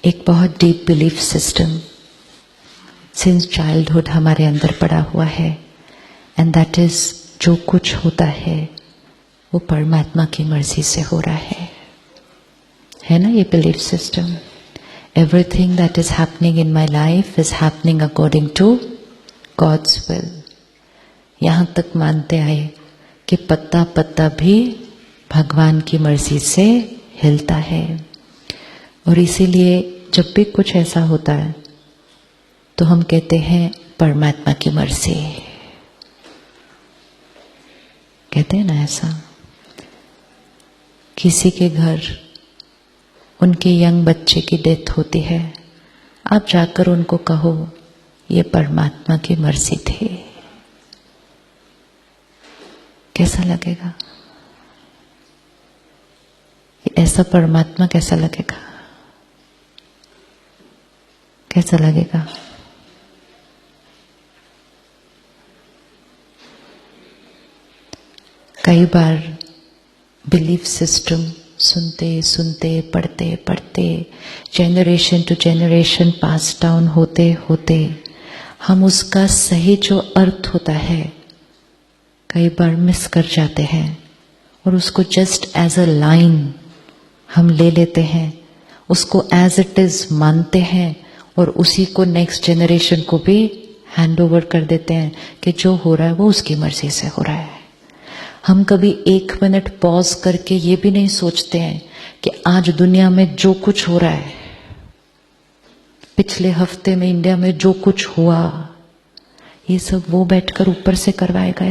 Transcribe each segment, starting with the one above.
एक बहुत deep belief system since childhood हमारे अंदर पड़ा हुआ है, एंड दैट इज जो कुछ होता है वो परमात्मा की मर्जी से हो रहा है ना ये belief system. Everything that is happening in my life is happening according to God's will. यहाँ तक मानते आए कि पत्ता पत्ता भी भगवान की मर्जी से हिलता है, और इसीलिए जब भी कुछ ऐसा होता है तो हम कहते हैं परमात्मा की मर्जी, कहते हैं ना ऐसा। किसी के घर उनके यंग बच्चे की डेथ होती है, आप जाकर उनको कहो ये परमात्मा की मर्जी थी, कैसा लगेगा? ऐसा परमात्मा कैसा लगेगा? कैसा लगेगा? कई बार बिलीफ सिस्टम सुनते सुनते पढ़ते पढ़ते generation to generation pass down होते होते हम उसका सही जो अर्थ होता है कई बार मिस कर जाते हैं, और उसको जस्ट एज अ लाइन हम ले लेते हैं, उसको एज इट इज मानते हैं, और उसी को नेक्स्ट जनरेशन को भी हैंड ओवर कर देते हैं कि जो हो रहा है वो उसकी मर्जी से हो रहा है। हम कभी 1 मिनट पॉज करके ये भी नहीं सोचते हैं कि आज दुनिया में जो कुछ हो रहा है, पिछले हफ्ते में इंडिया में जो कुछ हुआ, ये सब वो बैठकर ऊपर से करवाएगा।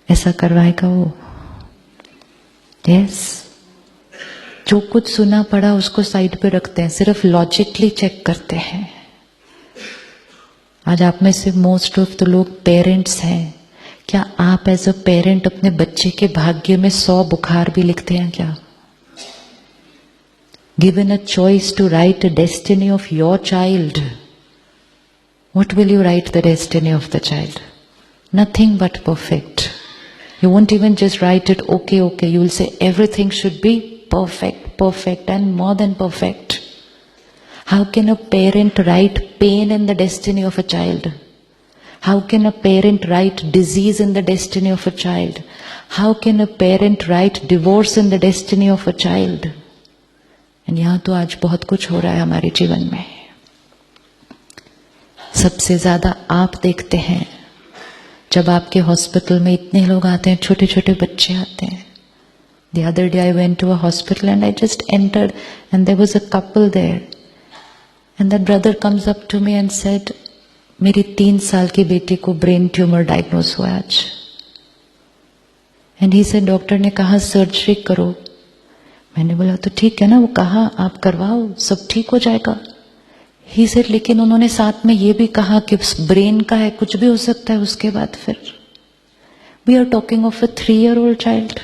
ऐसा करवाएगा वो। यस, जो कुछ सुना पड़ा उसको साइड पे रखते हैं, सिर्फ लॉजिकली चेक करते हैं। आज आप में से मोस्ट ऑफ द लोग पेरेंट्स हैं। क्या आप एज अ पेरेंट अपने बच्चे के भाग्य में 100 बुखार भी लिखते हैं क्या? Given a choice to write a destiny of your child, what will you write the destiny of the child? Nothing but perfect. You won't even just write it okay, okay. You will say everything should be perfect, perfect and more than perfect. How can a parent write pain in the destiny of a child? How can a parent write disease in the destiny of a child? How can a parent write divorce in the destiny of a child? And यहाँ तो आज बहुत कुछ हो रहा है हमारे जीवन में। सबसे ज्यादा आप देखते हैं जब आपके हॉस्पिटल में इतने लोग आते हैं, छोटे छोटे बच्चे आते हैं। The other day I went to a hospital and I just entered and there was a couple there. And that brother comes up to me and said, मेरी 3 साल की बेटी को ब्रेन ट्यूमर डायग्नोज हुआ आज। एंड ही said, डॉक्टर ने कहा surgery करो। मैंने बोला तो ठीक है ना, वो कहा आप करवाओ, सब ठीक हो जाएगा। ही said, लेकिन उन्होंने साथ में ये भी कहा कि ब्रेन का है, कुछ भी हो सकता है उसके बाद। फिर we are talking of a 3-year-old child.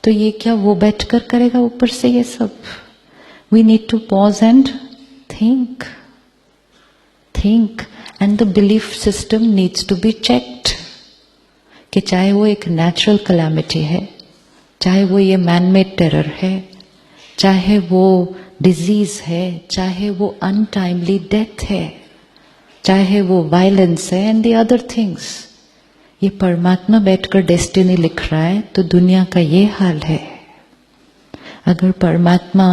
तो ये क्या वो बैठकर करेगा ऊपर से ये सब? We need to pause and think and the belief system needs to be checked कि चाहे वो एक नेचुरल कैलामिटी है, चाहे वो ये मैन मेड टेरर है, चाहे वो डिजीज है, चाहे वो अनटाइमली डेथ है, चाहे वो वायलेंस है एंड द अदर थिंग्स, ये परमात्मा बैठकर डेस्टिनी लिख रहा है तो दुनिया का ये हाल है। अगर परमात्मा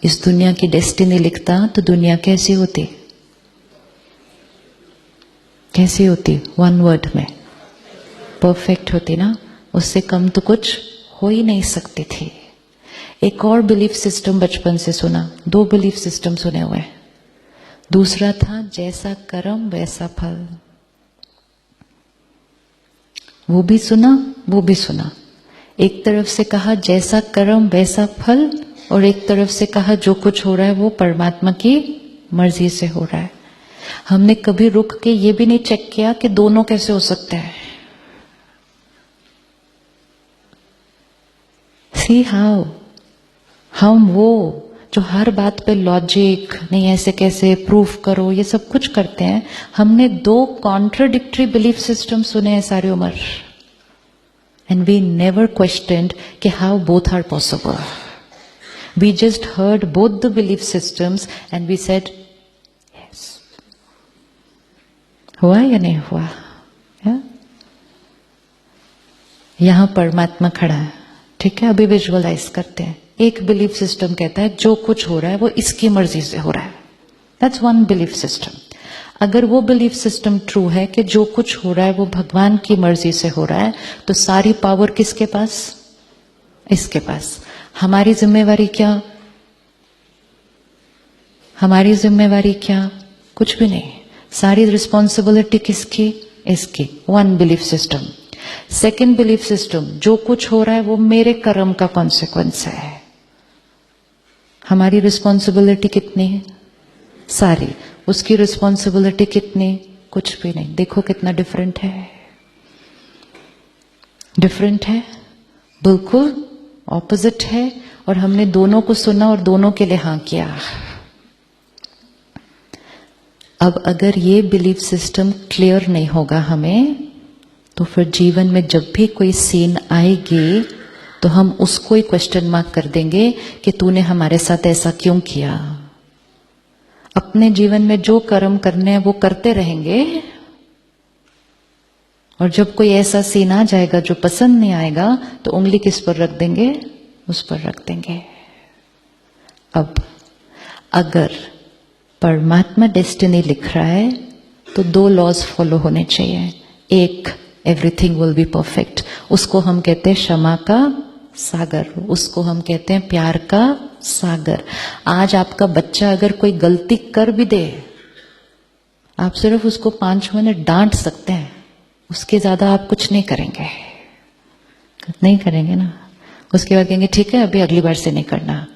इस दुनिया की डेस्टिनी लिखता तो दुनिया कैसी होती? कैसी होती? 1 वर्ड में परफेक्ट होती ना। उससे कम तो कुछ हो ही नहीं सकती थी। एक और बिलीफ सिस्टम बचपन से सुना, 2 बिलीफ सिस्टम सुने हुए। दूसरा था जैसा कर्म वैसा फल। वो भी सुना, वो भी सुना। एक तरफ से कहा जैसा कर्म वैसा फल, और एक तरफ से कहा जो कुछ हो रहा है वो परमात्मा की मर्जी से हो रहा है। हमने कभी रुक के ये भी नहीं चेक किया कि दोनों कैसे हो सकते हैं। सी हाउ हम वो जो हर बात पे लॉजिक नहीं, ऐसे कैसे प्रूफ करो, ये सब कुछ करते हैं। हमने 2 कॉन्ट्राडिक्टरी बिलीफ सिस्टम सुने हैं सारी उम्र, एंड वी नेवर क्वेश्चनड कि how both are possible. We just heard both the belief systems and we said, yes. हुआ या नहीं हुआ? यहां परमात्मा खड़ा है, ठीक है? अभी विजुअलाइज करते हैं. एक बिलीफ सिस्टम कहता है जो कुछ हो रहा है वो इसकी मर्जी से हो रहा है. That's one belief system. अगर वो बिलीफ सिस्टम ट्रू है कि जो कुछ हो रहा है वो भगवान की मर्जी से हो रहा है, तो सारी पावर किसके पास? इसके पास. हमारी जिम्मेवारी क्या? हमारी जिम्मेवारी क्या? कुछ भी नहीं. सारी रिस्पॉन्सिबिलिटी किसकी? इसकी. One belief system. Second belief system, जो कुछ हो रहा है वो मेरे कर्म का कॉन्सिक्वेंस है. हमारी रिस्पॉन्सिबिलिटी कितनी है? सारी. उसकी रिस्पॉन्सिबिलिटी कितनी? कुछ भी नहीं. देखो कितना डिफरेंट है. डिफरेंट है, बिल्कुल ऑपोजिट है. और हमने दोनों को सुना और दोनों के लिए हां किया. अब अगर ये बिलीफ सिस्टम क्लियर नहीं होगा हमें, तो फिर जीवन में जब भी कोई सीन आएगी तो हम उसको ही क्वेश्चन मार्क कर देंगे कि तूने हमारे साथ ऐसा क्यों किया. अपने जीवन में जो कर्म करने हैं वो करते रहेंगे, और जब कोई ऐसा सीन आ जाएगा जो पसंद नहीं आएगा तो उंगली किस पर रख देंगे? उस पर रख देंगे. अब अगर परमात्मा डेस्टिनी लिख रहा है तो दो लॉज फॉलो होने चाहिए. एक, एवरीथिंग विल बी परफेक्ट. उसको हम कहते हैं क्षमा का सागर, उसको हम कहते हैं प्यार का सागर. आज आपका बच्चा अगर कोई गलती कर भी दे, आप सिर्फ उसको 5 मिनट डांट सकते हैं, उसके ज्यादा आप कुछ नहीं करेंगे. नहीं करेंगे ना. उसके बाद कहेंगे ठीक है अभी अगली बार से नहीं करना.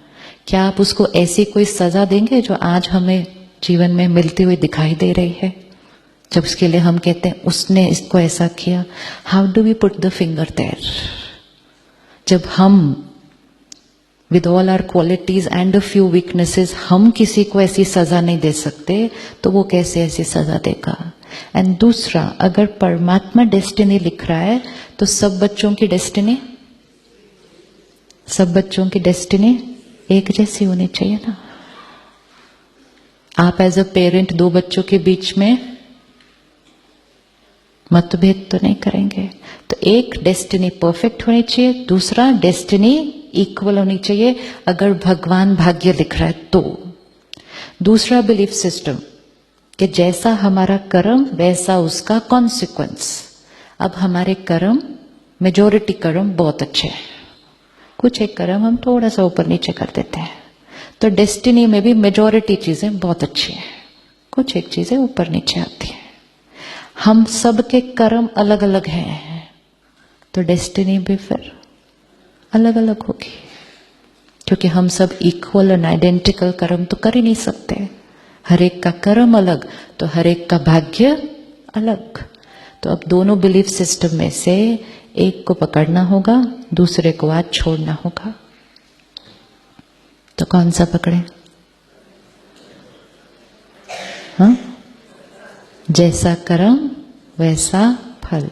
क्या आप उसको ऐसी कोई सजा देंगे जो आज हमें जीवन में मिलती हुई दिखाई दे रही है, जब उसके लिए हम कहते हैं उसने इसको ऐसा किया? How do we put the finger there? जब हम with all our qualities and a few weaknesses हम किसी को ऐसी सजा नहीं दे सकते, तो वो कैसे ऐसी सजा देगा? एंड दूसरा, अगर परमात्मा डेस्टिनी लिख रहा है तो सब बच्चों की डेस्टिनी, सब बच्चों की डेस्टिनी एक जैसी होनी चाहिए ना. आप एज अ पेरेंट दो बच्चों के बीच में मतभेद तो नहीं करेंगे. तो एक डेस्टिनी परफेक्ट होनी चाहिए, दूसरा डेस्टिनी इक्वल होनी चाहिए. अगर भगवान भाग्य लिख रहा है तो. दूसरा बिलीफ सिस्टम कि जैसा हमारा कर्म वैसा उसका कॉन्सिक्वेंस. अब हमारे कर्म, मेजॉरिटी कर्म बहुत अच्छे हैं, कुछ एक कर्म हम थोड़ा सा ऊपर नीचे कर देते हैं. तो डेस्टिनी में भी मेजॉरिटी चीजें बहुत अच्छी हैं, कुछ एक चीजें ऊपर नीचे आती हैं. हम सबके कर्म अलग अलग हैं, तो डेस्टिनी भी फिर अलग अलग होगी, क्योंकि हम सब इक्वल एंड आइडेंटिकल कर्म तो कर ही नहीं सकते. हर एक का कर्म अलग, तो हर एक का भाग्य अलग. तो अब दोनों बिलीफ सिस्टम में से एक को पकड़ना होगा, दूसरे को आज छोड़ना होगा. तो कौन सा पकड़े? हाँ, जैसा कर्म वैसा फल.